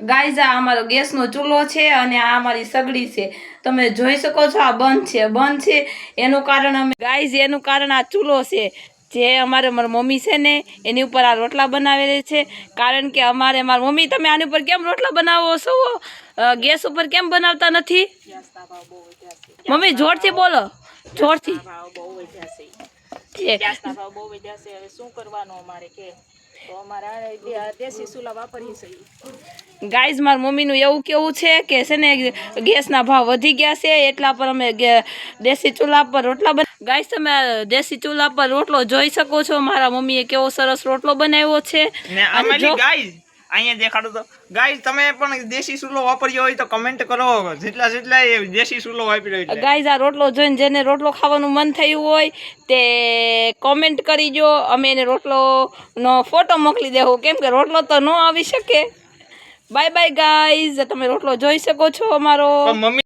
Guys આ અમારો ગેસનો ચૂલો છે અને આ અમારી સગડી છે. તમે જોઈ શકો છો આ બંધ છે એનું કારણ એનું કારણ આ ચૂલો છે. જે મારી મમ્મી છે ને એની ઉપર આ રોટલા બનાવેલા છે. કારણ કે મારી મમ્મી તમે આની ઉપર કેમ રોટલા બનાવો છો? ગેસ ઉપર કેમ બનાવતા નથી? મમ્મી જોરથી બોલો, જોરથી. શું કરવાનું અમારે કે તો અમારા દેશી ચૂલા વાપરીએ છીએ. ગાઈઝ મારા મમ્મીનું એવું કેવું છે કે ને ગેસના ભાવ વધી ગયા છે એટલા પર અમે દેશી ચૂલા પર રોટલા ગાઈઝ તમે દેશી ચૂલા પર રોટલો જોઈ શકો છો. મારા મમ્મીએ કેવો સરસ રોટલો બનાવ્યો છે. ગાઈઝ અહીંયા દેખાડો તો ગાઈઝ તમે પણ દેશી ચૂલો વાપર્યો હોય તો કમેન્ટ કરો. જેટલા દેશી ચૂલો વાપર્યો હોય. ગાઈઝ આ રોટલો જોઈને જેને રોટલો ખાવાનું મન થયું હોય તે કોમેન્ટ કરીજો. અમે એને રોટલોનો ફોટો મોકલી દેવું કેમ કે રોટલો તો ન આવી શકે. Bye bye guys. તમે રોટલો જોઈ શકો છો અમારો. મમ્મી